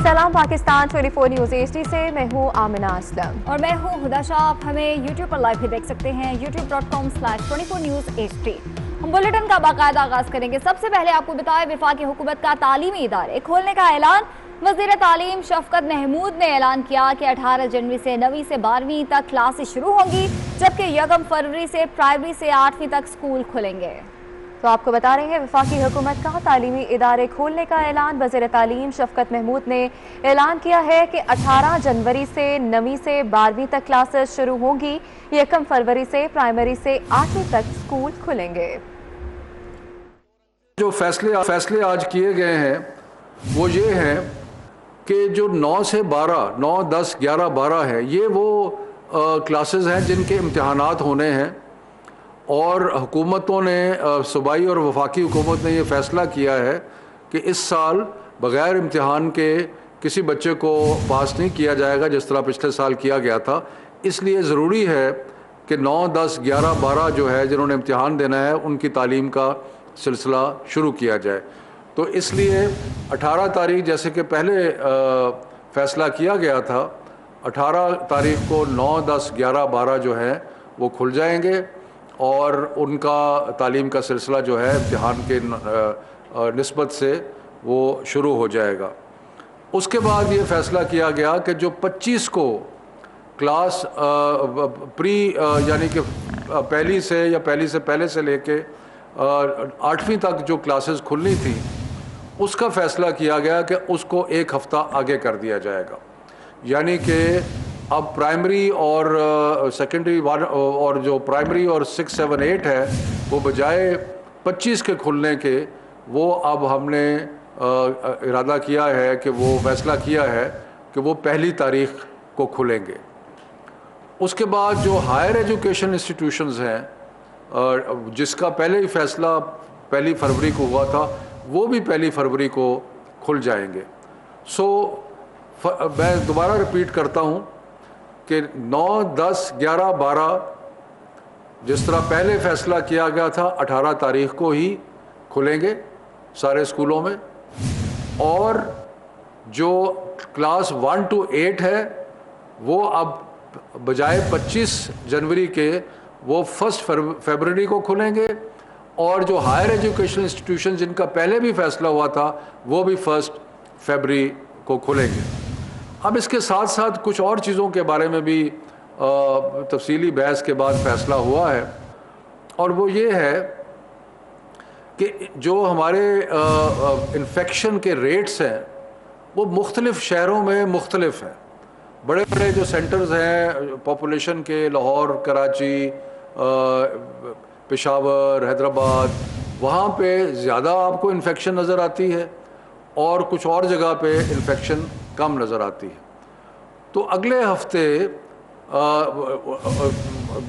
सलाम Pakistan 24 news HD से मैं हूँ आमिना असलम और मैं हूँ हुदा शाह। आप हमें YouTube पर लाइव भी देख सकते हैं youtube.com/24 News HD। हम बुलेटिन का बाकायदा आगाज करेंगे। सबसे पहले आपको बताएं, वफाकी हुकूमत का तालीमी इदारे खोलने का ऐलान। वज़ीर तालीम शफकत महमूद ने ऐलान किया कि 18 जनवरी से 9वीं से 12वीं तक क्लासेस शुरू होंगी, जबकि 1 फरवरी से प्राइमरी से 8वीं तक स्कूल खुलेंगे। तो आपको बता रहे हैं, वफाकी हुकूमत का तालीमी इदारे खोलने का ऐलान। वज़ीर तालीम शफकत महमूद ने ऐलान किया है कि 18 जनवरी से 9वीं से 12वीं तक क्लासेस शुरू होंगी, 1 फरवरी से प्राइमरी से 8वीं तक स्कूल खुलेंगे। जो फैसले आज किए गए हैं वो ये हैं कि जो 9 से 12, 9, 10, 11, 12 है, ये वो क्लासेस हैं जिनके इम्तिहानात होने हैं। और हुकूमतों ने, सूबाई और वफाकी हुकूमत ने ये फ़ैसला किया है कि इस साल बग़ैर इम्तिहान के किसी बच्चे को पास नहीं किया जाएगा, जिस तरह पिछले साल किया गया था। इसलिए ज़रूरी है कि 9, 10, 11, 12 जो है जिन्होंने इम्तिहान देना है, उनकी तालीम का सिलसिला शुरू किया जाए। तो इसलिए 18 तारीख, जैसे कि पहले फ़ैसला किया गया था, 18 तारीख को 9, 10, 11, 12 जो है वो खुल जाएंगे और उनका तालीम का सिलसिला जो है इम्तिहान के निस्बत से वो शुरू हो जाएगा। उसके बाद ये फ़ैसला किया गया कि जो 25 को क्लास प्री यानी कि पहली से या पहली से पहले से लेके 8वीं तक जो क्लासेस खुलनी थी, उसका फ़ैसला किया गया कि उसको 1 हफ़्ता आगे कर दिया जाएगा। यानी कि अब प्राइमरी और सेकेंडरी और जो प्राइमरी और 6, 7, 8 है, वो बजाय 25 के खुलने के, वो अब हमने इरादा किया है कि वो फ़ैसला किया है कि वो 1 तारीख को खुलेंगे। उसके बाद जो हायर एजुकेशन इंस्टीट्यूशंस हैं, जिसका पहले ही फ़ैसला 1 फरवरी को हुआ था, वो भी 1 फरवरी को खुल जाएंगे। मैं दोबारा रिपीट करता हूँ कि 9, 10, 11, 12 जिस तरह पहले फ़ैसला किया गया था, 18 तारीख को ही खुलेंगे सारे स्कूलों में। और जो क्लास 1 to 8 है, वो अब बजाय 25 जनवरी के वो 1 फरवरी को खुलेंगे। और जो हायर एजुकेशन इंस्टीट्यूशन जिनका पहले भी फ़ैसला हुआ था, वो भी 1 फरवरी को खुलेंगे। अब इसके साथ साथ कुछ और चीज़ों के बारे में भी तफसीली बहस के बाद फ़ैसला हुआ है, और वो ये है कि जो हमारे इन्फेक्शन के रेट्स हैं, वो मुख्तलिफ़ शहरों में मुख्तलिफ हैं। बड़े बड़े जो सेंटर्स हैं पॉपुलेशन के, लाहौर, कराची, पेशावर, हैदराबाद, वहाँ पे ज़्यादा आपको इन्फेक्शन नज़र आती है और कुछ और जगह पे इन्फेक्शन कम नज़र आती है। तो अगले हफ्ते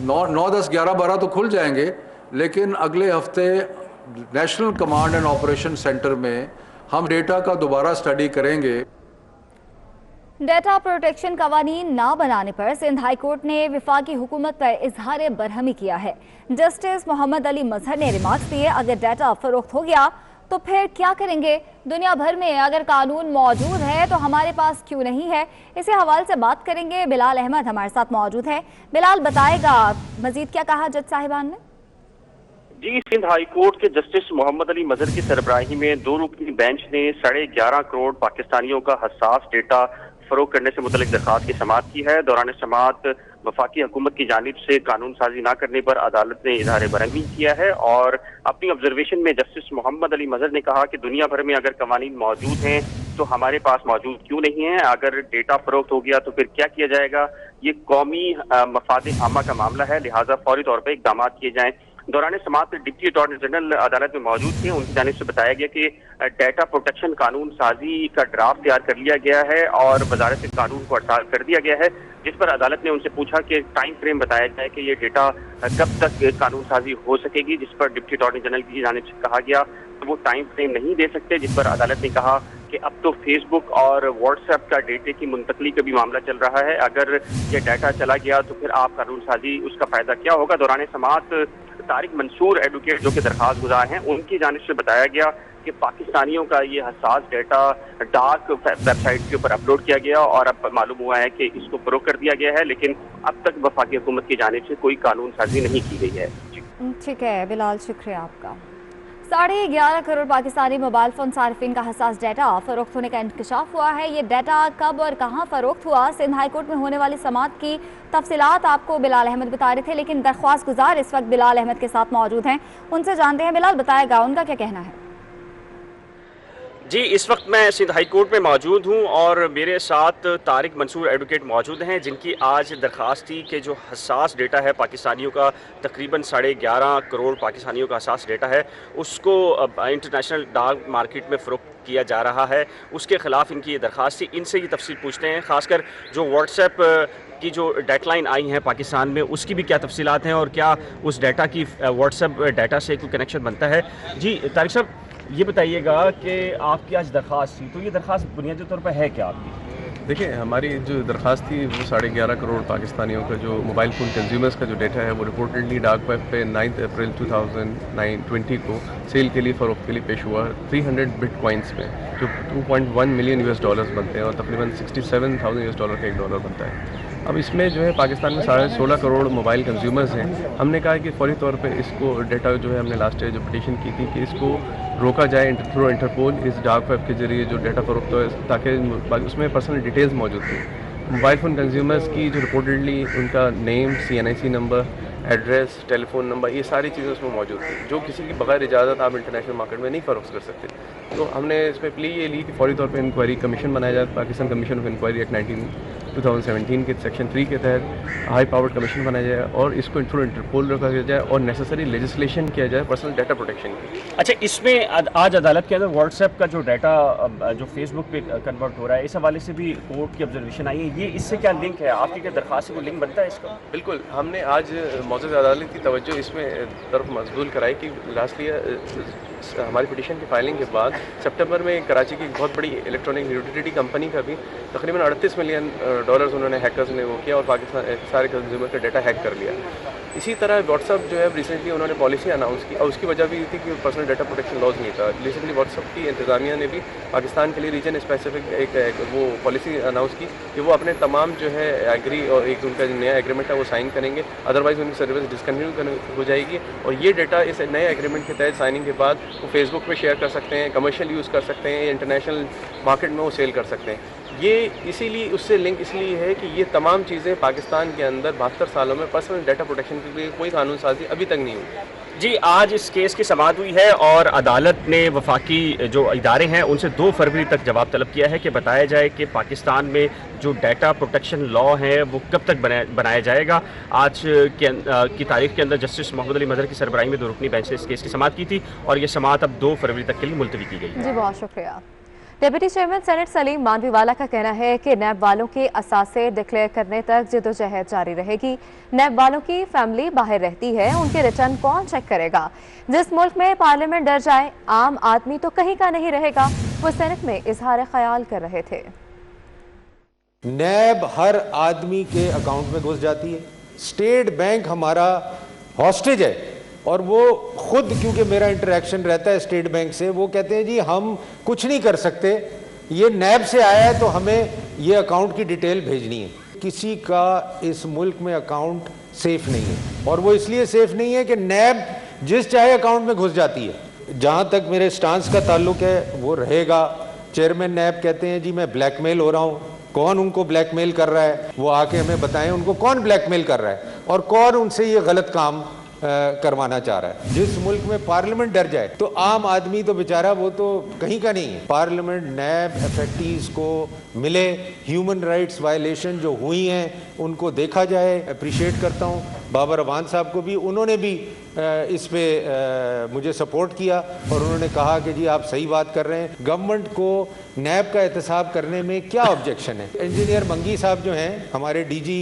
9, 10, 11, 12 तो खुल जाएंगे, लेकिन अगले हफ्ते national command and operation centre में हम डेटा का दोबारा स्टडी करेंगे। डेटा प्रोटेक्शन कवानीन ना बनाने पर सिंध हाई कोर्ट ने वफाकी हुकूमत पर इजहार बरहमी किया है। जस्टिस मोहम्मद अली मजहर ने रिमार्क्स दिए, अगर डेटा फरोख्त हो गया तो फिर क्या करेंगे? दुनिया भर में अगर कानून मौजूद है तो हमारे पास क्यों नहीं है? इसी हवाले से बात करेंगे। बिलाल अहमद हमारे साथ मौजूद है। बिलाल, बताएगा मजीद क्या कहा जज साहिबान ने? जी, सिंध हाई कोर्ट के जस्टिस मोहम्मद अली मजहर की सरबराही में 2 रुकनी बेंच ने 11.5 करोड़ पाकिस्तानियों का हसास डेटा फरोग करने से मुतल्लिक दरखास्त की समाअत की है। दौरान समाअत वफाकी हुकूमत की जानिब से कानून साजी ना करने पर अदालत ने इजहार बरहमी किया है और अपनी ऑब्जर्वेशन में जस्टिस मोहम्मद अली मजहर ने कहा कि दुनिया भर में अगर कवानीन मौजूद हैं तो हमारे पास मौजूद क्यों नहीं है? अगर डेटा फरोख्त हो गया तो फिर क्या किया जाएगा? ये कौमी मफाद आमा का मामला है, लिहाजा फौरी तौर पर इकदाम किए जाएं। दौरान समाअत डिप्टी अटॉर्नी जनरल अदालत में मौजूद थे। उनकी जानिब से बताया गया कि डेटा प्रोटेक्शन कानून साजी का ड्राफ्ट तैयार कर लिया गया है और वजारत कानून को अरसाल कर दिया गया है, जिस पर अदालत ने उनसे पूछा कि टाइम फ्रेम बताया जाए कि ये डेटा कब तक कानून साजी हो सकेगी, जिस पर डिप्टी अटॉर्नी जनरल की जानिब से कहा गया तो वो टाइम फ्रेम नहीं दे सकते, जिस पर अदालत ने कहा कि अब तो फेसबुक और व्हाट्सएप का डेटे की मुंतकली का भी मामला चल रहा है, अगर ये डाटा चला गया तो फिर आप कानून साजी उसका फायदा क्या होगा? दौरान समाअत तारिक मंसूर एडवोकेट जो कि दरखास्त गुजार हैं, उनकी जानिब से बताया गया कि पाकिस्तानियों का ये हसास डेटा डार्क वेबसाइट के ऊपर अपलोड किया गया और अब मालूम हुआ है कि इसको फरोख्त कर दिया गया है, लेकिन अब तक वफाकी हुकूमत की जानिब से कोई कानून साजी नहीं की गई है। ठीक है बिलाल, शुक्रिया आपका। 11.5 करोड़ पाकिस्तानी मोबाइल फ़ोन सार्फिन का हसास डाटा फ़रोख्त होने का इंकशाफ हुआ है। ये डाटा कब और कहां फ़रोख्त हुआ, सिंध हाई कोर्ट में होने वाली समाअत की तफसीलात आपको बिलाल अहमद बता रहे थे, लेकिन दरख्वास्त गुजार इस वक्त बिलाल अहमद के साथ मौजूद हैं, उनसे जानते हैं। बिलाल, बताएगा उनका क्या कहना है? जी, इस वक्त मैं सिंध हाई कोर्ट में मौजूद हूं और मेरे साथ तारिक मंसूर एडवोकेट मौजूद हैं, जिनकी आज दरख्वास्त थी कि जो हसास डेटा है पाकिस्तानियों का, तकरीबन 11.5 करोड़ पाकिस्तानियों का हसास डेटा है, उसको इंटरनेशनल डार्क मार्केट में फ़रोख्त किया जा रहा है, उसके ख़िलाफ़ इनकी ये दरख्वास्त थी। इनसे ये तफसील पूछते हैं, ख़ासकर जो व्हाट्सएप की जो डेडलाइन आई है पाकिस्तान में, उसकी भी क्या तफसीलात हैं और क्या उस डाटा की व्हाट्सएप डाटा से कोई कनेक्शन बनता है। जी तारिक साहब, ये बताइएगा कि आपकी आज दरख्वास्त थी, तो ये दरख्वास्त बुनियादी तौर पर है क्या आपकी? देखिए, हमारी जो दरख्वास्त थी वो 11.5 करोड़ पाकिस्तानियों का जो मोबाइल फ़ोन कंज्यूमर्स का जो डेटा है वो रिपोर्टेडली डार्क वेब पे 9 अप्रैल 2020 को सेल के लिए फ़रोख्त के लिए पेश हुआ 300 बिटकॉइंस में, जो 2.1 मिलियन US डॉलर्स बनते हैं और तकरीबन $67,000 US डॉलर का एक डॉलर बनता है। अब इसमें जो है पाकिस्तान में 16.5 करोड़ मोबाइल कंज्यूमर्स हैं। हमने कहा कि फौरी तौर पे इसको डाटा जो है, हमने लास्ट ईयर जो पिटीशन की थी कि इसको रोका जाए थ्रू इंटरपोल, इस डार्क वेब के जरिए जो डाटा फ़रोख्त हो, ताकि उसमें पर्सनल डिटेल्स मौजूद थी। मोबाइल फ़ोन कंज्यूमर्स की जो रिपोर्टेडली उनका name, CNIC number, address, telephone number, ये सारी चीज़ें उसमें मौजूद थी, जो किसी की बगैर इजाज़त आप इंटरनेशनल मार्केट में नहीं फ़रोख्त कर सकते। तो हमने इसमें प्ली ये ली कि फौरी तौर पे इंक्वायरी कमीशन बनाया जाए। Pakistan commission of inquiry act 2017 के सेक्शन 3 के तहत हाई पावर्ड कमीशन बनाया जाए और इसको थ्रू इंटरपोल रखा जाए और नेसेसरी लेजिस्लेशन किया जाए पर्सनल डाटा प्रोटेक्शन की। अच्छा, इसमें आज अदालत के अंदर व्हाट्सएप का जो डाटा जो फेसबुक पे कन्वर्ट हो रहा है, इस हवाले से भी कोर्ट की ऑब्जर्वेशन आई है, ये इससे क्या लिंक है? आपकी क्या दरख्वास्त से कोई लिंक बनता है इसका? बिल्कुल, हमने आज मौजूद अदालत की तवज्जो इसमें तरफ मबज़ूल कराई कि लास्ट ईयर हमारी पिटीशन की फाइलिंग के बाद सितंबर में कराची की बहुत बड़ी इलेक्ट्रॉनिक यूटिलिटी कंपनी का भी तकरीबन $38 मिलियन उन्होंने हैकर्स ने वो किया और पाकिस्तान सारे कंज्यूमर का डाटा हैक कर लिया। इसी तरह व्हाट्सअप जो है रिसेंटली उन्होंने पॉलिसी अनाउंस की और उसकी वजह भी थी कि पर्सनल डाटा प्रोटेक्शन लॉज नहीं था। रिसेंटली व्हाट्सअप की इंतजामिया ने भी पाकिस्तान के लिए रीजन स्पेसिफिक एक वो पॉलिसी अनाउंस की कि वो अपने तमाम जो है एग्री और एक उनका जो नया एग्रीमेंट है वो साइन करेंगे, अदरवाइज़ उनकी सर्विस डिसकंटिन्यू हो जाएगी। और ये डाटा इस नए एग्रीमेंट के तहत साइनिंग के बाद वो फेसबुक पर शेयर कर सकते हैं, कमर्शियल यूज़ कर सकते हैं, इंटरनेशनल मार्केट में वो सेल कर सकते हैं। ये इसीलिए उससे लिंक इसलिए है कि ये तमाम चीज़ें पाकिस्तान के अंदर 72 सालों में पर्सनल डाटा प्रोटेक्शन के लिए कोई कानून साजी अभी तक नहीं हुई। जी, आज इस केस की समाअत हुई है और अदालत ने वफाकी जो इदारे हैं उनसे 2 फरवरी तक जवाब तलब किया है कि बताया जाए कि पाकिस्तान में जो डाटा प्रोटेक्शन लॉ है वो कब तक बनाया जाएगा। आज की तारीख के अंदर जस्टिस मोहम्मद अली मजहर की सरबराही में 2 रुकनी बेंच ने इस केस की समाअत की थी और ये समाअत अब 2 फरवरी तक के लिए मुलतवी की गई। जी, बहुत शुक्रिया। Deputy chairman senate Salim Mandviwalla का कहना है कि नैब वालों के असासे डिक्लेयर करने तक जद्दोजहद जारी रहेगी। नैब वालों की फैमिली बाहर रहती है, उनके रिटर्न कौन चेक करेगा? जिस मुल्क में पार्लियामेंट डर जाए, आम आदमी तो कहीं का नहीं रहेगा, वो सेनेट में इजहार ख्याल कर रहे थे। नैब हर आदमी के अकाउंट में घुस जाती है। स्टेट बैंक हमारा हॉस्टेज है और वो खुद, क्योंकि मेरा इंटरेक्शन रहता है स्टेट बैंक से, वो कहते हैं जी हम कुछ नहीं कर सकते, ये नैब से आया है तो हमें ये अकाउंट की डिटेल भेजनी है। किसी का इस मुल्क में अकाउंट सेफ नहीं है और वो इसलिए सेफ नहीं है कि नैब जिस चाहे अकाउंट में घुस जाती है। जहाँ तक मेरे स्टांस का ताल्लुक है वो रहेगा। चेयरमैन नैब कहते हैं जी मैं ब्लैकमेल हो रहा हूँ, कौन उनको ब्लैकमेल कर रहा है वो आके हमें बताएं, उनको कौन ब्लैकमेल कर रहा है और कौन उनसे ये गलत काम करवाना चाह रहा है। जिस मुल्क में पार्लियामेंट डर जाए तो आम आदमी तो बेचारा वो तो कहीं का नहीं है। पार्लियामेंट नैब एफएक्टीज को मिले, ह्यूमन राइट्स वायलेशन जो हुई हैं उनको देखा जाए। अप्रिशिएट करता हूँ बाबर अवान साहब को भी, उन्होंने भी इस पे मुझे सपोर्ट किया और उन्होंने कहा कि जी आप सही बात कर रहे हैं, गवर्नमेंट को नैब का एहतसाब करने में क्या ऑब्जेक्शन है। इंजीनियर मंगी साहब जो हैं हमारे DG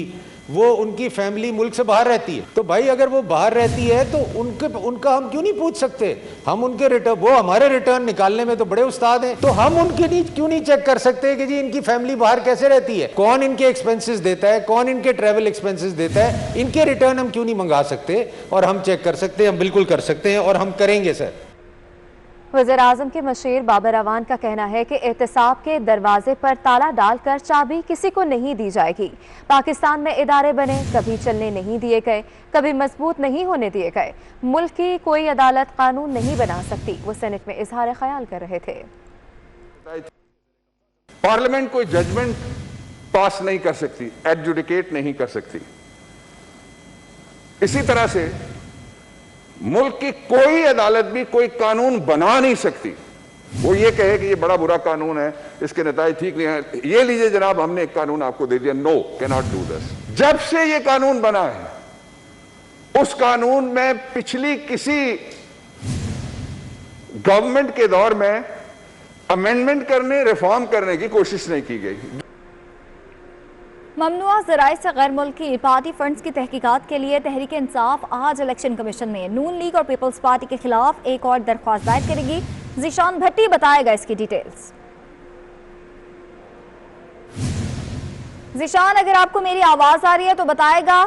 वो उनकी फैमिली मुल्क से बाहर रहती है। तो भाई अगर वो बाहर रहती है तो उनका हम क्यों नहीं पूछ सकते? हम उनके रिटर्न, वो हमारे रिटर्न निकालने में तो बड़े उस्ताद हैं, तो हम उनके क्यों नहीं चेक कर सकते कि जी इनकी फैमिली बाहर कैसे रहती है, कौन इनके एक्सपेंसेस देता है, कौन इनके ट्रैवल एक्सपेंसेस देता है, इनके रिटर्न हम क्यों नहीं मंगा सकते और हम चेक कर सकते हैं? हम बिल्कुल कर सकते हैं और हम करेंगे सर। वज़ीर-ए-आज़म के मशीर बाबर अवान का कहना है कि एहतसाब के दरवाजे पर ताला डालकर चाबी किसी को नहीं दी जाएगी। पाकिस्तान में इदारे बने, कभी चलने नहीं दिए गए, कभी मजबूत नहीं होने दिए गए। मुल्क की कोई अदालत कानून नहीं बना सकती। वो सेनेट में इजहार ख्याल कर रहे थे। पार्लियामेंट कोई जजमेंट पास नहीं कर सकती, एडजुडिकेट नहीं कर सकती। इसी तरह से मुल्क की कोई अदालत भी कोई कानून बना नहीं सकती। वो ये कहे कि ये बड़ा बुरा कानून है, इसके नतीजे ठीक नहीं है, ये लीजिए जनाब हमने एक कानून आपको दे दिया, no can not do this. जब से ये कानून बना है उस कानून में पिछली किसी गवर्नमेंट के दौर में अमेंडमेंट करने, रिफॉर्म करने की कोशिश नहीं की गई। ममनुआ ज़राए से गैर मुल्की पार्टी फंड्स की तहकीकात के लिए तहरीक इंसाफ आज इलेक्शन कमीशन में नून लीग और पीपल्स पार्टी के खिलाफ एक और दरख्वास्त दायर करेगी। ज़ीशान भट्टी बताएगा इसकी डिटेल्स। ज़ीशान, अगर आपको मेरी आवाज आ रही है तो बताएगा।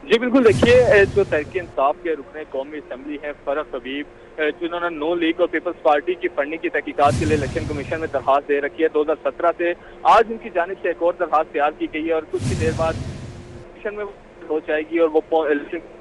जी बिल्कुल, देखिए जो तहरीक इंसाफ के रुकने कौमी असम्बली है फरख हबीब, जिन्होंने नो लीग और पीपल्स पार्टी की फंडिंग की तहकीकात के लिए इलेक्शन कमीशन में दरखास्त दे रखी है 2017 से। आज उनकी जानिब से एक और दरखास्त तैयार की गई है और कुछ ही देर बाद कमीशन में हो जाएगी और वो इलेक्शन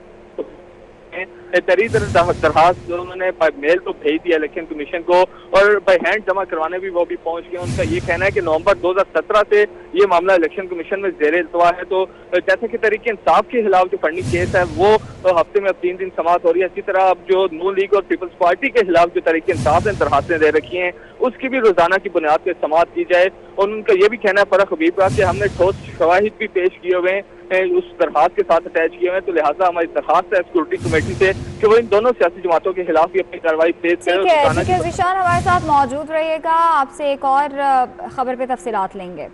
दरखास्त जो उन्होंने मेल तो भेज दिया इलेक्शन कमीशन को और बाय हैंड जमा करवाने भी वो भी पहुंच गए। उनका ये कहना है कि नवंबर 2017 से ये मामला इलेक्शन कमीशन में जेर इल्तवा है। तो जैसे कि तहरीक इंसाफ के खिलाफ जो फंडिंग केस है वो हफ्ते में अब 3 दिन समाप्त हो रही है, इसी तरह अब जो नून लीग और पीपल्स पार्टी के खिलाफ जो तहरीक इंसाफ ने दरखास्तें दे रखी हैं उसकी भी रोजाना की बुनियाद पर समाप्त की जाए। और उनका ये भी कहना है फरख हबीब का कि हमने ठोस शवाहिद भी पेश किए हुए हैं उस दरखास्त के साथ अटैच किए हुए हैं, तो लिहाजा हमारी दरखास्त है सिक्योरिटी कमेटी से कि वो इन दोनों सियासी जमातों के खिलाफ भी अपनी कार्रवाई तेज करें। ठीक है ज़ीशान, हमारे साथ मौजूद रहिएगा, आपसे एक और खबर पे तफसीलात लेंगे।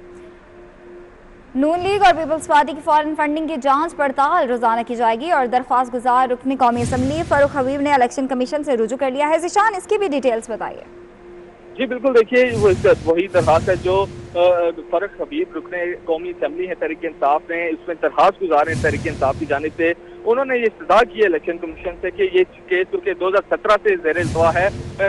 नून लीग और पीपल्स पार्टी की फॉरेन फंडिंग की जांच पड़ताल रोजाना की जाएगी और दरख्वास्त गुजार रुकनी कौमी असम्बली फरूख हबीब ने इलेक्शन कमीशन से रुजू कर लिया है। ज़ीशान, इसकी भी डिटेल्स बताइए। जी बिल्कुल, देखिए वही दरखास्त है जो फरख हबीब रुकने कौमी असम्बली है तहरीक इंसाफ ने इसमें दरखास्त गुजारे तहरीक इंसाफ की जानिब से। उन्होंने ये इस्तदा की है इलेक्शन कमीशन से कि ये केस क्योंकि 2017 से ज़ेर इल्तवा है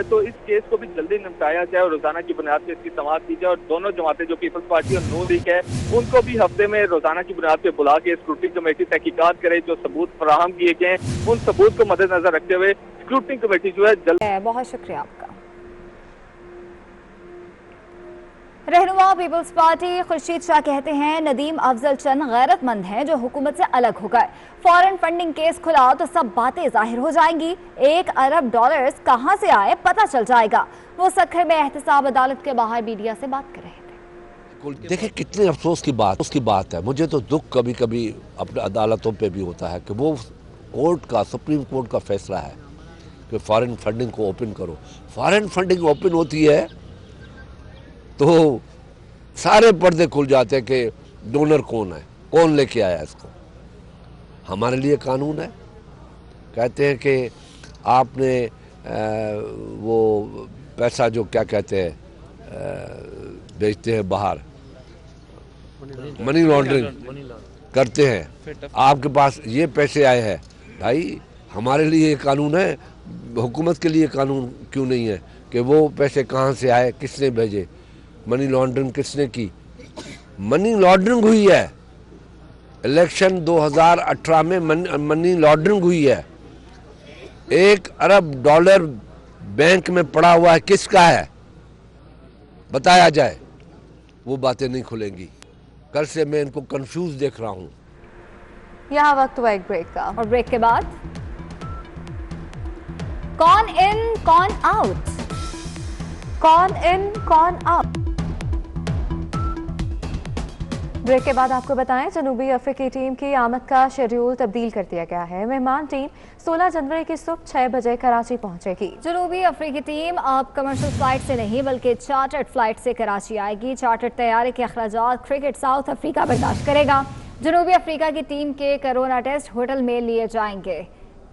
तो इस केस को भी जल्दी निपटाया जाए और रोजाना की बुनियाद पर इसकी समाअत की जाए और दोनों जमातें जो पीपल्स पार्टी और नून लीग है उनको भी हफ्ते में रोजाना की बुनियाद पर बुला के स्क्रूटनी कमेटी तहकीकात करे। जो सबूत फराहम किए गए उन सबूत को मद्देनजर रखते हुए स्क्रूटनी कमेटी जो है जल्द। बहुत शुक्रिया आपका। रहनुमा पीपल्स पार्टी खुर्शीद शाह कहते हैं नदीम अफजल चंद गैरतमंद हैं जो हुकूमत से अलग हो गए। फॉरेन फंडिंग केस खुला तो सब बातें जाहिर हो जाएंगी। $1 अरब कहां से आए पता चल जाएगा। वो सखर में एहतसाब अदालत के बाहर मीडिया से बात कर रहे थे। देखिए कितने अफसोस की बात है। मुझे तो दुख कभी कभी अपने अदालतों पे भी होता है कि वो कोर्ट का, सुप्रीम कोर्ट का फैसला है कि फॉरेन फंडिंग को ओपन करो। फॉरेन फंडिंग ओपन होती है तो सारे पर्दे खुल जाते हैं कि डोनर कौन है, कौन लेके आया इसको। हमारे लिए कानून है, कहते हैं कि आपने वो पैसा जो क्या कहते हैं भेजते हैं बाहर, मनी लॉन्ड्रिंग करते हैं, आपके पास ये पैसे आए हैं। भाई हमारे लिए ये कानून है, हुकूमत के लिए कानून क्यों नहीं है कि वो पैसे कहाँ से आए, किसने भेजे, मनी लॉन्ड्रिंग किसने की। मनी लॉन्ड्रिंग हुई है, इलेक्शन 2018 में मनी लॉन्ड्रिंग हुई है। $1 अरब बैंक में पड़ा हुआ है, किसका है बताया जाए, वो बातें नहीं खुलेंगी। कल से मैं इनको कंफ्यूज देख रहा हूं। यहाँ वक्त हुआ एक ब्रेक का और ब्रेक के बाद कौन इन कौन आउट, कौन इन कौन आउट। ब्रेक के बाद आपको बताएं जनूबी अफ्रीकी टीम की आमद का शेड्यूल तब्दील कर दिया गया है। मेहमान टीम 16 जनवरी की सुबह 6 बजे कराची पहुंचेगी। जनूबी अफ्रीकी टीम अब कमर्शियल फ्लाइट से नहीं बल्कि चार्टर्ड फ्लाइट से कराची आएगी। चार्टर्ड तैयारे के अखराजात क्रिकेट साउथ अफ्रीका बर्दाश्त करेगा। जनूबी अफ्रीका की टीम के कोरोना टेस्ट होटल में लिए जाएंगे।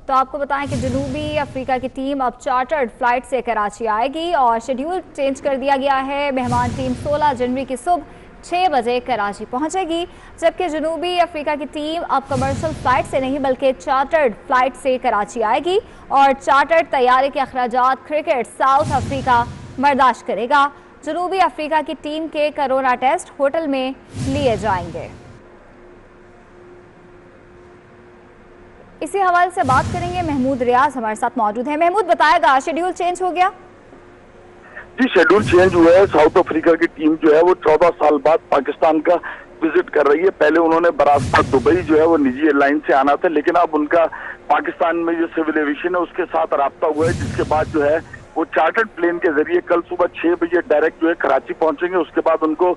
तो आपको बताएं कि जनूबी अफ्रीका की टीम अब चार्टर्ड फ्लाइट से कराची आएगी और शेड्यूल चेंज कर दिया गया है। मेहमान टीम 16 जनवरी की सुबह 6 बजे कराची पहुंचेगी, जबकि जनूबी अफ्रीका की टीम अब कमर्शियल फ्लाइट से नहीं बल्कि चार्टर्ड फ्लाइट से कराची आएगी और चार्टर्ड तैयारी के अखराजात क्रिकेट साउथ अफ्रीका बर्दाश्त करेगा। जनूबी अफ्रीका की टीम के कोरोना टेस्ट होटल में लिए जाएंगे। इसी हवाले से बात करेंगे, महमूद रियाज हमारे साथ मौजूद है। महमूद, बताएगा शेड्यूल चेंज हो गया? जी, शेड्यूल चेंज हुआ है। साउथ अफ्रीका की टीम जो है वो 14 साल बाद पाकिस्तान का विजिट कर रही है। पहले उन्होंने बरास्ता दुबई जो है वो निजी एयरलाइन से आना था, लेकिन अब उनका पाकिस्तान में जो सिविल एविएशन है उसके साथ राब्ता हुआ है, जिसके बाद जो है वो चार्टर्ड प्लेन के जरिए कल सुबह 6 बजे डायरेक्ट जो है कराची पहुंचेंगे। उसके बाद उनको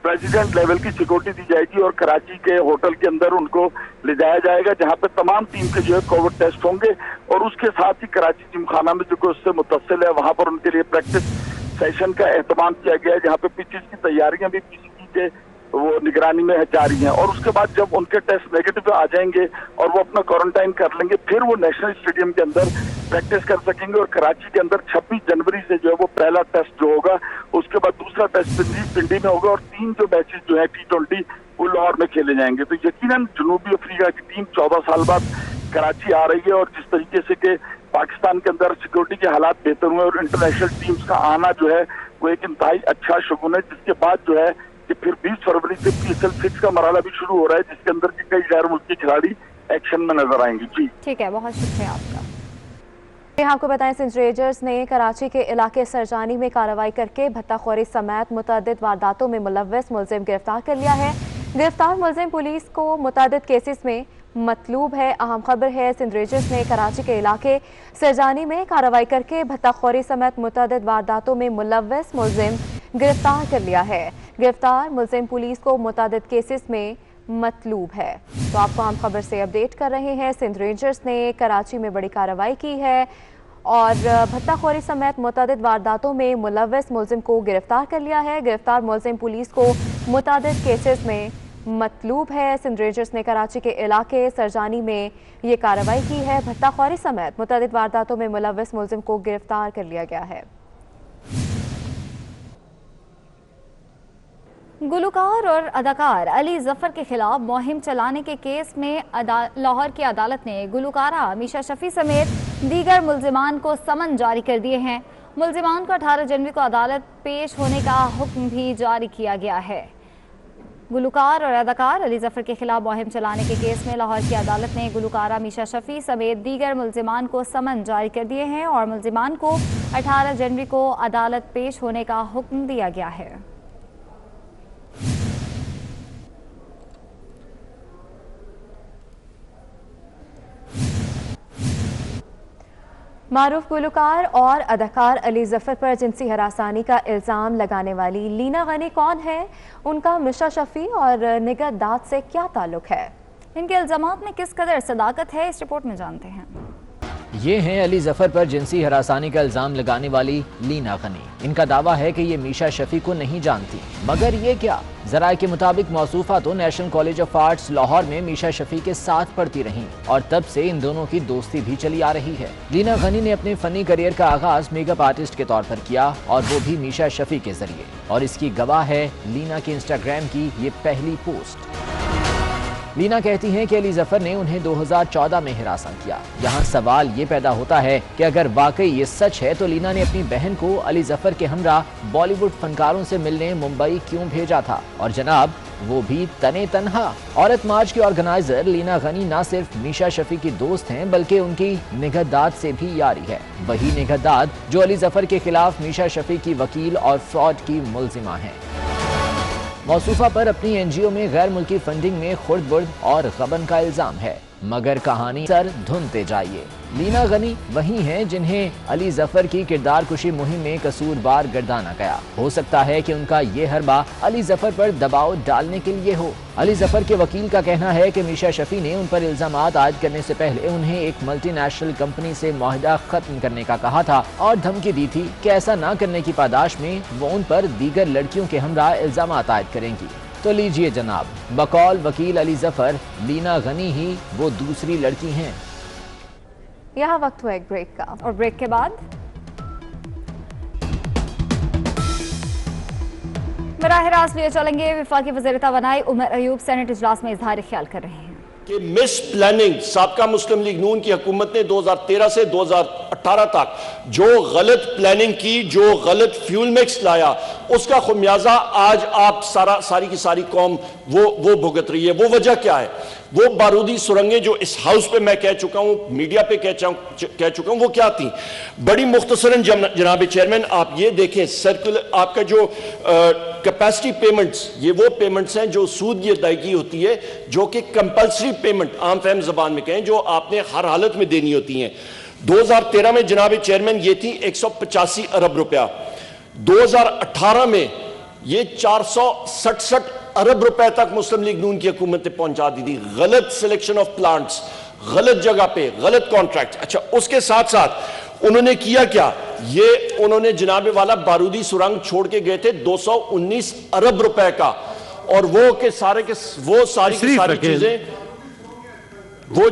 प्रेसिडेंट लेवल की सिक्योरिटी दी जाएगी और कराची के होटल के अंदर उनको ले जाया जाएगा, जहां पे तमाम टीम के जो है कोविड टेस्ट होंगे और उसके साथ ही कराची जिमखाना में जो उससे मुतसिल है वहां पर उनके लिए प्रैक्टिस सेशन का एहतमाम किया गया है, जहां पे पिचेस की तैयारियां भी पीसीबी के वो निगरानी में जारी हैं। और उसके बाद जब उनके टेस्ट नेगेटिव आ जाएंगे और वो अपना क्वारंटाइन कर लेंगे, फिर वो नेशनल स्टेडियम के अंदर प्रैक्टिस कर सकेंगे और कराची के अंदर 26 जनवरी से जो है वो पहला टेस्ट जो होगा, उसके बाद दूसरा टेस्ट पिंडी में होगा और 3 जो मैचेस जो है T20 वो लाहौर में खेले जाएंगे। तो यकीनन जनूबी अफ्रीका की टीम 14 साल बाद कराची आ रही है और जिस तरीके से कि पाकिस्तान के अंदर सिक्योरिटी के हालात बेहतर हुए और इंटरनेशनल टीम्स का आना जो है वो एक इंतहाई अच्छा शगुन है, जिसके बाद जो है कि फिर 20 फरवरी से PSL 6 का मरहला भी शुरू हो रहा है, जिसके अंदर के कई गैर मुल्की खिलाड़ी एक्शन में नजर आएंगे। जी ठीक है, बहुत शुक्रिया आपका। आपको बताएं, सिंध रेंजर्स ने कराची के इलाके सरजानी में कार्रवाई करके भत्ताखोरी समेत मुतअद्दिद वारदातों में मुलव्वस मुलजिम गिरफ्तार कर लिया है। गिरफ्तार मुलजिम पुलिस को मुतअद्दिद केसेस में मतलूब है। अहम खबर है, सिंध रेंजर्स ने कराची के इलाके सरजानी में कार्रवाई करके भत्ताखोरी समेत मुतअद्दिद वारदातों में मुलव्वस मुलजिम गिरफ्तार कर लिया है। गिरफ्तार मुलजिम पुलिस को मुतअद्दिद केसेस में मतलूब है। तो आपको अहम खबर से अपडेट कर रहे हैं। सिंध रेंजर्स ने कराची में बड़ी कार्रवाई की है और भत्ताखोरी समेत मुतअद्दिद वारदातों में मुलव्वस मुलजिम को गिरफ्तार कर लिया है। गिरफ्तार मुलजिम पुलिस को मुतअद्दिद केसेस में मतलूब है। सिंध रेंजर्स ने कराची के इलाके सरजानी में ये कार्रवाई की है। भत्ताखोरी समेत मुतअद्दिद वारदातों में मुलव्वस मुलजिम को गिरफ्तार कर लिया गया है। गुलकार और अदाकार अली जफर के खिलाफ मुहिम चलाने के केस में लाहौर की अदालत ने गुलकारा मीशा शफी समेत दीगर मुल्जिमान को समन जारी कर दिए हैं। मुल्जिमान को 18 जनवरी को अदालत पेश होने का हुक्म भी जारी किया गया है। गुलकार और अदाकार अली जफर के खिलाफ मुहिम चलाने के केस में लाहौर की अदालत ने गुलकारा मीशा शफी समेत दीगर मुल्जिमान को समन जारी कर दिए हैं और मुल्जिमान को 18 जनवरी को अदालत पेश होने का हुक्म दिया गया है। मारूफ गुलकार और अदाकार अली जफर पर जिनसी हरासानी का इल्ज़ाम लगाने वाली लीना गनी कौन है, उनका मीशा शफी और निगहत दाद से क्या ताल्लुक है, इनके इल्ज़ामात में किस कदर सदाकत है, इस रिपोर्ट में जानते हैं। ये हैं अली जफर पर जिनसी हरासानी का इल्जाम लगाने वाली लीना गनी। इनका दावा है कि ये मीशा शफी को नहीं जानती, मगर ये क्या, जराए के मुताबिक मौसूफा तो national college of arts Lahore में मीशा शफी के साथ पढ़ती रहीं और तब से इन दोनों की दोस्ती भी चली आ रही है। लीना गनी ने अपने फनी करियर का आगाज मेकअप आर्टिस्ट के तौर पर किया और वो भी मीशा शफी के जरिए, और इसकी गवाह है लीना के इंस्टाग्राम की ये पहली पोस्ट। लीना कहती हैं कि अली जफर ने उन्हें 2014 में हिरासा किया। यहाँ सवाल ये पैदा होता है कि अगर वाकई ये सच है तो लीना ने अपनी बहन को अली जफर के हमरा बॉलीवुड फनकारों से मिलने मुंबई क्यों भेजा था, और जनाब वो भी तने तनहा। औरत मार्च की ऑर्गेनाइजर लीना गनी न सिर्फ मीशा शफी की दोस्त हैं बल्कि उनकी निगहदाद से भी यारी है। वही निगहदाद जो अली जफर के खिलाफ मीशा शफी की वकील और फ्रॉड की मुल्जिमा है। मौसूफा पर अपनी NGO में गैर मुल्की फंडिंग में खुर्द-बुर्द और गबन का इल्जाम है, मगर कहानी सर धुनते जाइए। लीना गनी वही हैं जिन्हें अली जफर की किरदार कुशी मुहिम में कसूरवार गर्दाना गया। हो सकता है कि उनका ये हरबा अली जफर पर दबाव डालने के लिए हो। अली जफर के वकील का कहना है कि मीशा शफी ने उन पर इल्जामात आयद करने से पहले उन्हें एक मल्टीनेशनल कंपनी से मुआहदा खत्म करने का कहा था और धमकी दी थी कि ऐसा न करने की पादाश में वो उन पर दीगर लड़कियों के हमरा इल्जामात आयद करेंगी। तो लीजिए जनाब, बकौल वकील अली जफर, लीना गनी ही वो दूसरी लड़की हैं। यहाँ वक्त हुआ एक ब्रेक का, और ब्रेक के बाद बराह रास्त लिए चलेंगे। वफाकी वज़ीर तवानाई उमर अयूब सेनेट इजलास में इजहार ख्याल कर रहे हैं कि मिस प्लानिंग साबका मुस्लिम लीग नून की हुकूमत ने 2013 से 2018 तक जो गलत प्लानिंग की, जो गलत फ्यूल मिक्स लाया, उसका खुमियाजा आज आप सारी की सारी कौम वो भुगत रही है। वो वजह क्या है? वो बारूदी सुरंगें जो इस हाउस पे मैं कह चुका हूं, मीडिया पे कह चुका हूं, वो क्या थी? बड़ी मुख्तसरन जनाब चेयरमैन आप ये देखें, सर्कुलर आपका जो कैपेसिटी पेमेंट्स, ये वो पेमेंट्स हैं जो सूद की अदायगी होती है, जो कि कंपल्सरी पेमेंट आम फहम जबान में कहें, जो आपने हर हालत में देनी होती हैं। 2013 में जनाब चेयरमैन ये थी 185 अरब रुपया, 2018 में ये 467 अरब रुपए तक मुस्लिम लीग नून की हुकूमत ने पहुंचा दी थी। गलत सिलेक्शन ऑफ प्लांट्स, गलत जगह पे गलत कॉन्ट्रैक्ट। अच्छा, उसके साथ साथ उन्होंने किया क्या? ये उन्होंने जनाबे वाला बारूदी सुरंग छोड़ के गए थे 219 अरब रुपए का, और वो के सारे के वो सारी की सारी चीजें वो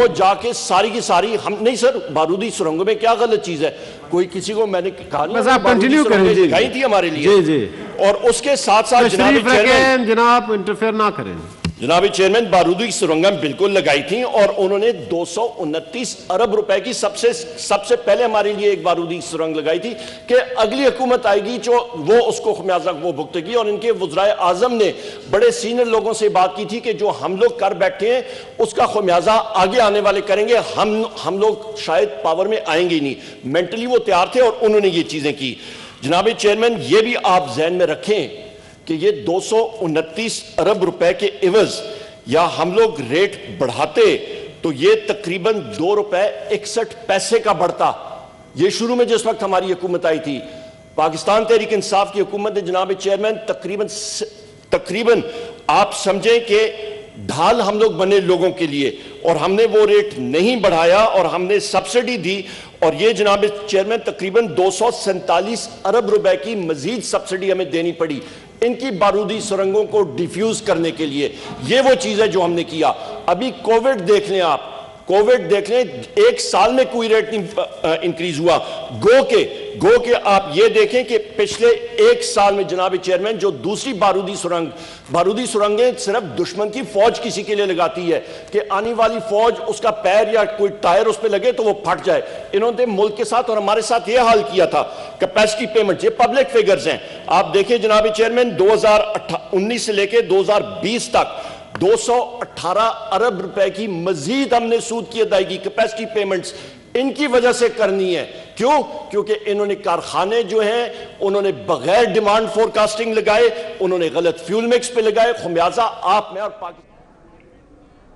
जाके सारी की सारी हम नहीं सर, बारूदी सुरंगों में क्या गलत चीज है? कोई किसी को मैंने कहा कंटिन्यू करें, दिखाई थी हमारे लिए। जी। और उसके साथ साथ जनाब इंटरफेयर ना करें। जनाब चेयरमैन बारूदी सुरंगें बिल्कुल लगाई थी, और उन्होंने 229 अरब रुपए की सबसे पहले हमारे लिए एक बारूदी सुरंग लगाई थी कि अगली हुकूमत आएगी जो वो उसको खमियाजा वो भुगतेगी। और इनके वज़राए आज़म ने बड़े सीनियर लोगों से बात की थी कि जो हम लोग कर बैठे हैं उसका खमियाजा आगे आने वाले करेंगे, हम लोग शायद पावर में आएंगे ही नहीं। मेंटली वो तैयार थे और उन्होंने ये चीजें की। जनाब चेयरमैन ये भी आप जहन में रखें कि ये 229 अरब रुपए के इवज या हम लोग रेट बढ़ाते तो ये तकरीबन 2 रुपए 61 पैसे का बढ़ता। ये शुरू में जिस वक्त हमारी हुकूमत आई थी, पाकिस्तान तहरीक इंसाफ की हुकूमत ने जनाब चेयरमैन तकरीबन आप समझें कि ढाल हम लोग बने लोगों के लिए, और हमने वो रेट नहीं बढ़ाया और हमने सब्सिडी दी। और ये जनाब चेयरमैन तकरीबन 247 अरब रुपए की मजीद सब्सिडी हमें देनी पड़ी इनकी बारूदी सुरंगों को डिफ्यूज करने के लिए। ये वो चीज है जो हमने किया। अभी कोविड देख लें आप, कोविड देख लें, एक साल में कोई रेट नहीं इंक्रीज हुआ। गो के आप ये देखें कि पिछले एक साल में जनाब चेयरमैन जो दूसरी बारूदी सुरंगें सिर्फ दुश्मन की फौज किसी के लिए लगाती है कि आने वाली फौज उसका पैर या कोई टायर उस पर लगे तो वो फट जाए। इन्होंने मुल्क के साथ और हमारे साथ ये हाल किया था। कैपेसिटी पेमेंट, ये पब्लिक फिगर्स हैं, आप देखें जनाब चेयरमैन 2019 से लेकर 2020 तक 218 अरब रुपए की मजीद हमने सूद की अदायगी कैपेसिटी पेमेंट्स इनकी वजह से करनी है। क्यों? क्योंकि इन्होंने कारखाने जो हैं उन्होंने बगैर डिमांड फोरकास्टिंग लगाए, उन्होंने गलत फ्यूल मिक्स पे लगाए। खुमियाजा आप में और पाकिस्तान।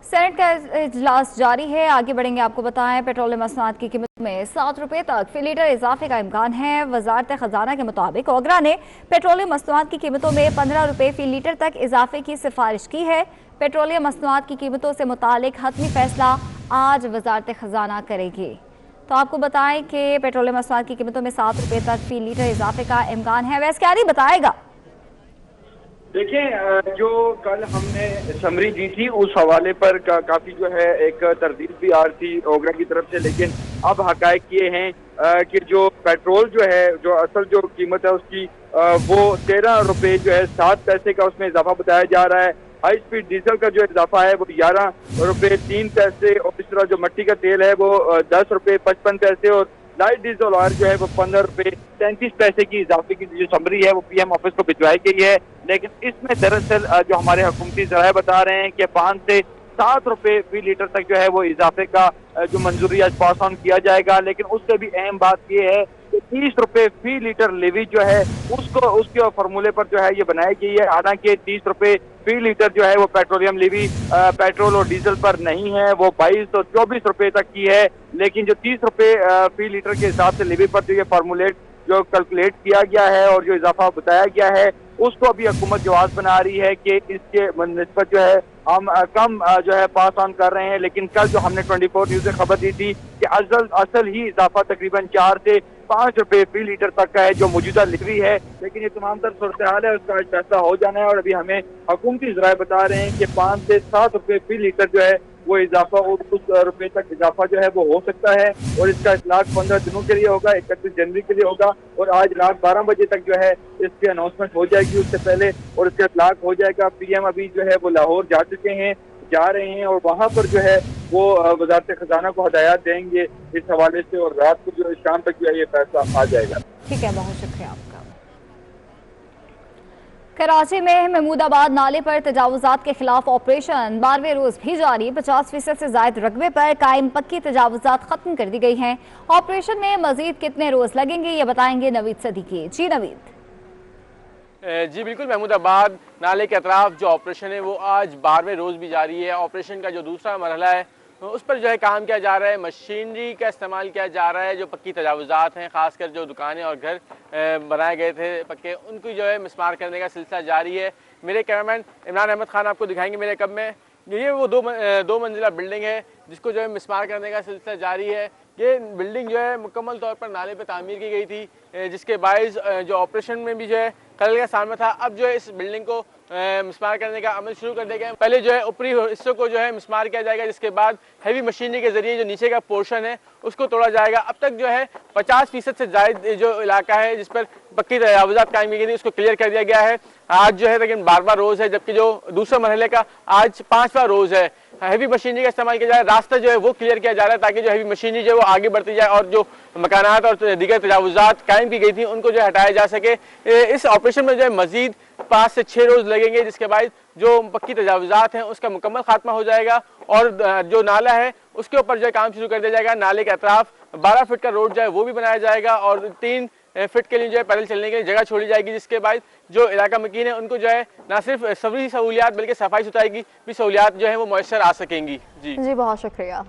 सेनेट का इजलास जारी है, आगे बढ़ेंगे। आपको बताएं पेट्रोलियम मसनूआत की कीमत में 7 रुपए तक फी लीटर इजाफे का इम्कान है। वजारत खजाना के मुताबिक ओगरा ने पेट्रोलियम मसनूआत की कीमतों में 15 रुपए फी लीटर तक इजाफे की सिफारिश की है। पेट्रोलियम मसनूआत की कीमतों से मुतालिक हतमी फैसला आज वजारत खजाना करेगी। तो आपको बताएं कि पेट्रोलियम मसनूआत की कीमतों में 7 रुपए तक फी लीटर इजाफे का इम्कान है। वैसे क्या नहीं बताएगा? देखिए, जो कल हमने समरी दी थी उस हवाले पर काफी जो है एक तरदीद भी आ रही थी ओगरा की तरफ से, लेकिन अब हकायक ये हैं कि जो पेट्रोल जो है, जो असल जो कीमत है उसकी वो 13 रुपए जो है 7 पैसे का उसमें इजाफा बताया जा रहा है। हाई स्पीड डीजल का जो इजाफा है वो 11 रुपए 3 पैसे, और इस तरह जो मिट्टी का तेल है वो 10 रुपए 55 पैसे, और लाइट डीजल ऑयल जो है वो 15 रुपए 33 पैसे की इजाफे की जो समरी है वो पीएम ऑफिस को भिजवाई गई है। लेकिन इसमें दरअसल जो हमारे हुकूमती ज़राए बता रहे हैं कि 5 से 7 रुपए फी लीटर तक जो है वो इजाफे का जो मंजूरी आज पास ऑन किया जाएगा। लेकिन उससे भी अहम बात यह है कि 30 रुपए फी लीटर लेवी जो है उसके फार्मूले पर जो है ये बनाई गई है। हालांकि 30 रुपए फी लीटर जो है वो पेट्रोलियम लेवी पेट्रोल और डीजल पर नहीं है, वो 22 और 24 रुपए तक की है। लेकिन जो 30 रुपए फी लीटर के हिसाब से लेवी पर जो ये फार्मूलेट जो कैलकुलेट किया गया है और जो इजाफा बताया गया है उसको अभी हुकूमत जवाब बना रही है कि इसके निस्बत जो है हम कम जो है पास ऑन कर रहे हैं। लेकिन कल जो हमने 24 न्यूज़ से खबर दी थी कि असल ही इजाफा तकरीबन 4 से 5 रुपए फी लीटर तक का है जो मौजूदा लिखी है। लेकिन ये तमाम तर सूरत हाल है, उसका फैसला हो जाना है। और अभी हमें हुकूमती ज़राए बता रहे हैं कि 5 से 7 रुपए फी लीटर जो है वो इजाफा और कुछ रुपए तक इजाफा जो है वो हो सकता है। और इसका इतलाक 15 दिनों के लिए होगा, 31 जनवरी के लिए होगा। और आज रात 12 बजे तक जो है इसकी अनाउंसमेंट हो जाएगी उससे पहले, और इसका इतलाक हो जाएगा। पीएम अभी जो है वो लाहौर जा चुके हैं, जा रहे हैं, और वहां पर जो है वो वजारत खजाना को हदायत देंगे इस हवाले से। और रात को जो शाम तक जो है ये फैसला आ जाएगा। ठीक है, बहुत शुक्रिया आपका। कराची में महमूदाबाद नाले पर तजावुजात के खिलाफ ऑपरेशन 12वें रोज भी जारी। 50% से ज्यादा रकबे पर कायम पक्की तजावुजात खत्म कर दी गई हैं। ऑपरेशन में मजीद कितने रोज लगेंगे ये बताएंगे नवीद सदीकी। जी नवीद। जी बिल्कुल, महमूदाबाद नाले के अतराफ जो ऑपरेशन है वो आज 12वें रोज़ भी जारी है। ऑपरेशन का जो दूसरा मरहला है उस पर जो है काम किया जा रहा है, मशीनरी का इस्तेमाल किया जा रहा है। जो पक्की तजावुजात हैं, ख़ासकर जो दुकानें और घर बनाए गए थे पक्के, उनको जो है मिसमार करने का सिलसिला जारी है। मेरे कैमरामैन इमरान अहमद खान आपको दिखाएंगे मेरे कब में। ये वो दो मंजिला बिल्डिंग है जिसको जो है मिसमार करने का सिलसिला जारी है। ये बिल्डिंग जो है मुकम्मल तौर पर नाले पे तामीर की गई थी, जिसके बायस जो ऑपरेशन में भी जो है खलल का सामना था। अब जो है इस बिल्डिंग को मिसमार करने का अमल शुरू कर दिया गया। पहले जो है ऊपरी हिस्सों को जो है मिसमार किया जाएगा, जिसके बाद हैवी मशीनरी के जरिए जो नीचे का पोर्शन है उसको तोड़ा जाएगा। अब तक जो है 50% से ज़ायद जो इलाका है जिस पर पक्की तजावुजात कायम की गई थी उसको क्लियर कर दिया गया है। आज जो है लेकिन 12वां रोज़ है, जबकि जो दूसरे मरहले का आज 5वां रोज़ है। हैवी मशीनरी का इस्तेमाल किया जाए, रास्ता जो है वो क्लियर किया जा रहा है ताकि जो हैवी मशीनरी जो है वो आगे बढ़ती जाए और जो मकानात और दीगर तजावुजात कायम की गई थी उनको जो हटाया जा सके। इस ऑपरेशन में जो है मजीद 5 से 6 रोज लगेंगे, जिसके बाद जो पक्की तजावुजात हैं उसका मुकम्मल खात्मा हो जाएगा और जो नाला है उसके ऊपर जो है काम शुरू कर दिया जाएगा। नाले के अतराफ 12 फीट का रोड जो है वो भी बनाया जाएगा और 3 फीट के लिए जो है पैदल चलने के लिए जगह छोड़ी जाएगी, जिसके बाद जो इलाका मकीन है उनको जो है न सिर्फ सभी सहूलियात बल्कि सफाई सुथराई की भी सहूलियात जो है वो मैसर आ सकेंगी। जी बहुत शुक्रिया।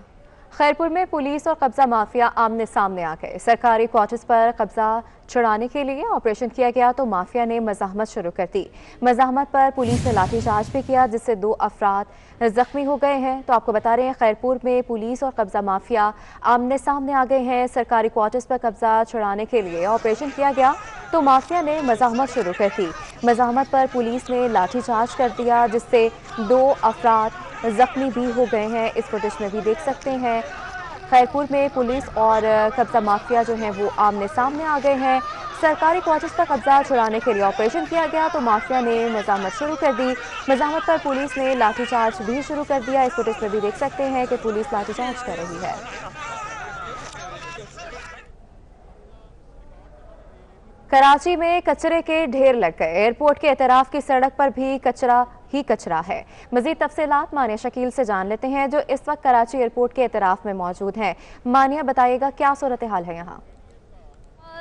खैरपुर में पुलिस और कब्जा माफिया आमने सामने आ गए। सरकारी क्वार्टर्स पर कब्जा छुड़ाने के लिए ऑपरेशन किया गया तो माफिया ने मज़ाहमत शुरू कर दी। मज़ाहमत पर पुलिस ने लाठीचार्ज भी किया, जिससे 2 अफराद जख्मी हो गए हैं। तो आपको बता रहे हैं खैरपुर में पुलिस और कब्जा माफिया आमने सामने आ गए हैं। सरकारी क्वार्टर्स पर कब्जा छुड़ाने के लिए ऑपरेशन किया गया तो माफिया ने मज़ाहमत शुरू कर दी। मज़ाहमत पर पुलिस ने लाठीचार्ज कर दिया, जिससे 2 अफराद जख्मी भी हो गए हैं। इस फुटेज में भी देख सकते हैं खैरपुर में पुलिस और कब्जा माफिया जो हैं वो आमने सामने आ गए हैं। सरकारी क्वार्टर्स पर कब्जा छुड़ाने के लिए ऑपरेशन किया गया तो माफिया ने मज़ाहमत शुरू कर दी। मज़ाहमत पर पुलिस ने लाठीचार्ज भी शुरू कर दिया। इस फुटेज में भी देख सकते हैं कि पुलिस लाठीचार्ज कर रही है। कराची में कचरे के ढेर लग गए। एयरपोर्ट के एतराफ की सड़क पर भी कचरा ही कचरा है। मजीद तफसीलात मानिया शकील से जान लेते हैं जो इस वक्त कराची एयरपोर्ट के एतराफ में मौजूद हैं। मानिया, बताइएगा क्या सूरत हाल है यहाँ?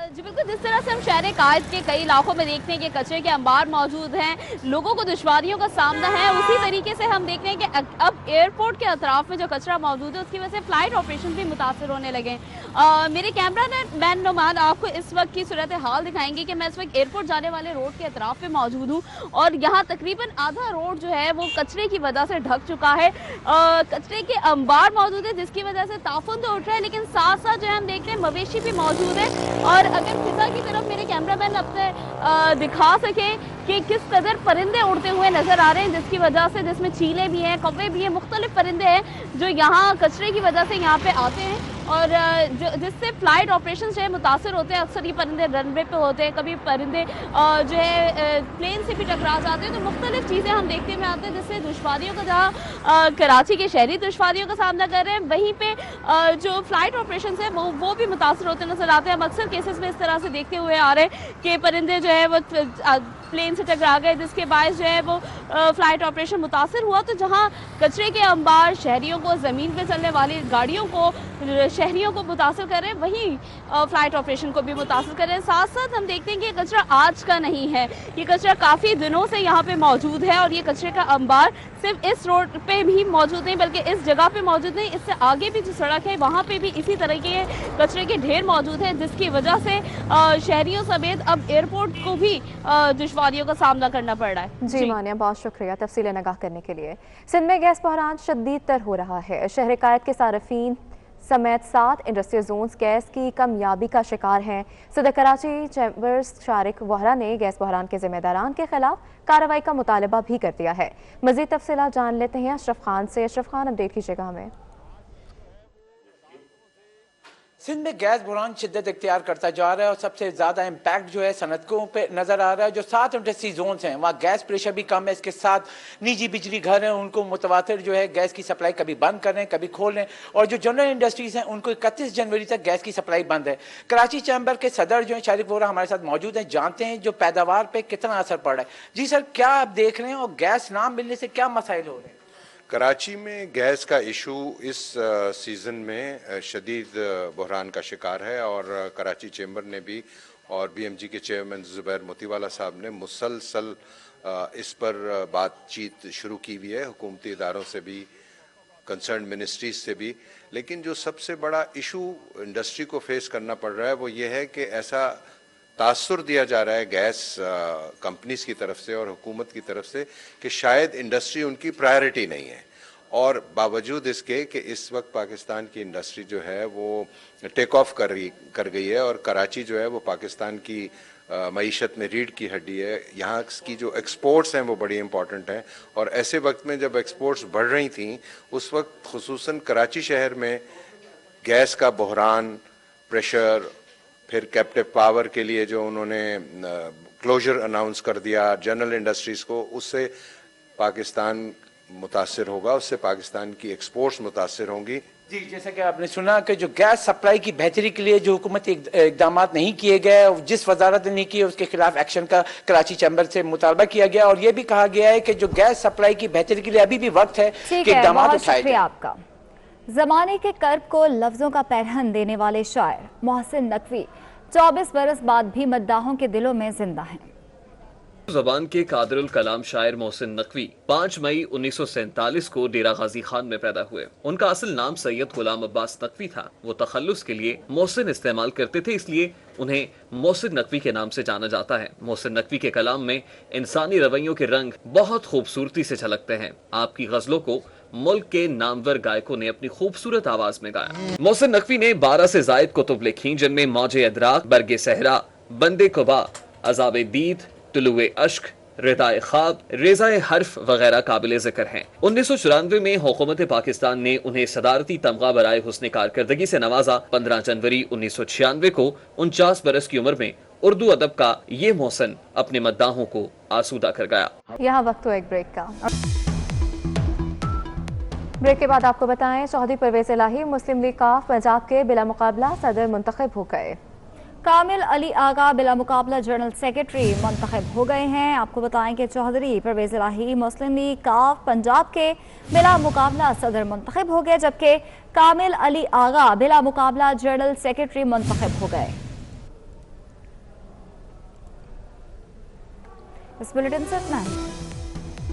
जी बिल्कुल, जिस तरह से हम शहर कायद के कई इलाकों में देखते हैं कि कचरे के अंबार मौजूद हैं, लोगों को दुश्वारियों का सामना है, उसी तरीके से हम देखते हैं कि अब एयरपोर्ट के अतराफ में जो कचरा मौजूद है उसकी वजह से फ्लाइट ऑपरेशन भी मुतासर होने लगे। मेरे कैमरा मैन नुमान आपको इस वक्त की सूरत हाल दिखाएंगे कि मैं इस वक्त एयरपोर्ट जाने वाले रोड के अतराफ पे मौजूद हूँ और यहाँ तकरीबन आधा रोड जो है वो कचरे की वजह से ढक चुका है। कचरे के अंबार मौजूद है जिसकी वजह से ताफुन तो उठ रहा है, लेकिन साथ साथ जो है हम देख रहे हैं मवेशी भी मौजूद है। और अगर फिजा की तरफ मेरे कैमरामैन अपने दिखा सके कि किस कदर परिंदे उड़ते हुए नजर आ रहे हैं, जिसकी वजह से जिसमें चीले भी हैं, कौवे भी हैं, मुख्तलिफ परिंदे हैं जो यहाँ कचरे की वजह से यहाँ पे आते हैं और जिससे फ्लाइट ऑपरेशन जो है मुतासर होते हैं। अक्सर ये परिंदे रनवे पे होते हैं, कभी परिंदे जो है प्लेन से भी टकरा जाते हैं, तो मुख्तलिफ चीज़ें हम देखते हुए आते हैं जिससे दुश्वारियों का जहाँ कराची के शहरी दुश्वारियों का सामना कर रहे हैं, वहीं पे जो फ्लाइट ऑपरेशन है वो भी मुतासर होते नजर आते हैं। हम अक्सर केसेस में इस तरह से देखते हुए आ रहे हैं कि परिंदे जो है वो प्लेन से टकरा गए, जिसके बायस जो है वो फ्लाइट ऑपरेशन मुतासर हुआ। तो जहाँ कचरे के अंबार शहरियों को, ज़मीन पे चलने वाली गाड़ियों को, शहरियों को मुतासर कर रहे हैं, वहीं फ्लाइट ऑपरेशन को भी मुतासर कर रहे हैं। साथ साथ हम देखते हैं कि ये कचरा आज का नहीं है, ये कचरा काफ़ी दिनों से यहाँ पे मौजूद है और ये कचरे का अंबार सिर्फ इस रोड पे भी मौजूद नहीं बल्कि इस जगह पे मौजूद नहीं, इससे आगे भी जो सड़क है वहाँ पे भी इसी तरह के कचरे के ढेर मौजूद हैं, जिसकी वजह से शहरियों समेत अब एयरपोर्ट को भी दुश्वारियों का सामना करना पड़ रहा है। जी मानिया, बहुत शुक्रिया तफसीलें नगाह करने के लिए। सिंध में गैस बहरान शदीद तर हो रहा है। शहर कायद के सार्फिन समेत 7 इंडस्ट्रियल जोन्स गैस की कमयाबी का शिकार हैं। सदर कराची चैम्बर्स शारिक वहरा ने गैस बहरान के जिम्मेदारान के खिलाफ कार्रवाई का मुतालबा भी कर दिया है। मजीद तफसीलात जान लेते हैं अशरफ खान से। अशरफ खान, अपडेट कीजिएगा हमें। सिंध में गैस बहरान शिद्दत इख्तियार करता जा रहा है और सबसे ज़्यादा इम्पैक्ट जो है सनतकों पे नज़र आ रहा है। जो 7 इंडस्ट्री जोन्स हैं वहाँ गैस प्रेशर भी कम है। इसके साथ निजी बिजली घर हैं, उनको मुतवातिर जो है गैस की सप्लाई कभी बंद कर रहे हैं, कभी खोल रहे हैं। और जो जनरल इंडस्ट्रीज़ हैं उनको 31 जनवरी तक गैस की सप्लाई बंद है। कराची चैम्बर के सदर जो है शारिक वोरा हमारे साथ मौजूद हैं, जानते हैं जो पैदावार पर कितना असर पड़ रहा है। जी सर, क्या आप देख रहे हैं और गैस ना मिलने से क्या मसाइल हो रहे हैं? कराची में गैस का इशू इस सीज़न में शदीद बहरान का शिकार है और कराची चैम्बर ने भी और बीएमजी के चेयरमैन ज़ुबैर मोतीवाला साहब ने मुसलसल इस पर बातचीत शुरू की हुई है, हुकूमती इदारों से भी, कंसर्न मिनिस्ट्रीज से भी। लेकिन जो सबसे बड़ा इशू इंडस्ट्री को फेस करना पड़ रहा है वो ये है कि ऐसा तासुर दिया जा रहा है गैस कंपनीज की तरफ से और हुकूमत की तरफ से कि शायद इंडस्ट्री उनकी प्रायोरिटी नहीं है। और बावजूद इसके कि इस वक्त पाकिस्तान की इंडस्ट्री जो है वो टेक ऑफ कर गई है और कराची जो है वो पाकिस्तान की मईशत में रीढ़ की हड्डी है। यहाँ की जो एक्सपोर्ट्स हैं वो बड़ी इंपॉर्टेंट हैं और ऐसे वक्त में जब एक्सपोर्ट्स बढ़ रही थी उस वक्त खुसूसन कराची शहर में गैस का बहरान, प्रेशर, फिर कैप्टिव पावर के लिए जो उन्होंने क्लोजर अनाउंस कर दिया जनरल इंडस्ट्रीज़ को, उससे पाकिस्तान मुतासिर होगा, उससे पाकिस्तान की एक्सपोर्ट्स मुतासिर होंगी। जी, जैसा कि आपने सुना कि जो गैस सप्लाई की बेहतरी के लिए जो हुकूमती इकदाम नहीं किए गए, जिस वजारत ने नहीं किए उसके खिलाफ एक्शन का कराची चैम्बर से मुतालबा किया गया और ये भी कहा गया है कि जो गैस सप्लाई की बेहतरी के लिए अभी भी वक्त है कि इकदाम उठाए जाएं। आपका जमाने के कर्ब को लफ्जों का पैरहन देने वाले शायर मोहसिन नकवी 24 बरस बाद भी मद्दाहों के दिलों में जिंदा हैं। ज़बान के कादिरुल कलाम शायर मोहसिन नकवी 5 मई 1947 को डेरा गाजी खान में पैदा हुए। उनका असल नाम सैयद गुलाम अब्बास नकवी था। वो तखल्लुस के लिए मोहसिन इस्तेमाल करते थे, इसलिए उन्हें मोहसिन नकवी के नाम से जाना जाता है। मोहसिन नकवी के कलाम में इंसानी रवैयों के रंग बहुत खूबसूरती से झलकते हैं। आपकी गजलों को मुल्क के नामवर गायकों ने अपनी खूबसूरत आवाज में गाया। मोहसिन नकवी ने 12 से जायद कुतुब लिखी, जिनमें मौजे अदराक, बरगे सहरा, बंदे कुबा, अजाब दीद, तुलुए अश्क, रिदाए ख्वाब, रेज़ाए हर्फ वगैरह काबिल जिक्र हैं। 1994 में हुकूमत पाकिस्तान ने उन्हें सदारती तमगा बराए हुस्न कारकर्दगी से नवाजा। 15 जनवरी 1996 को 49 बरस की उम्र में उर्दू अदब का ये मोहसिन अपने मद्दाहों को आसूदा कर गया। यहाँ वक्त हो एक ब्रेक का। ब्रेक के बाद आपको बताएं, चौधरी परवेज इलाही मुस्लिम लीग काफ पंजाब के बिला मुकाबला सदर मुंतखब हो गए। कामिल अली आगा बिला मुकाबला जनरल सेक्रेटरी मुंतखब हो गए हैं। आपको बताएं कि चौधरी परवेज इलाही मुस्लिम लीग काफ पंजाब के बिला मुकाबला सदर मुंतखब हो गए, जबकि कामिल अली आगा बिला मुकाबला जनरल सेक्रेटरी मुंतखब हो गए। इस बुलेटिन से इतना है।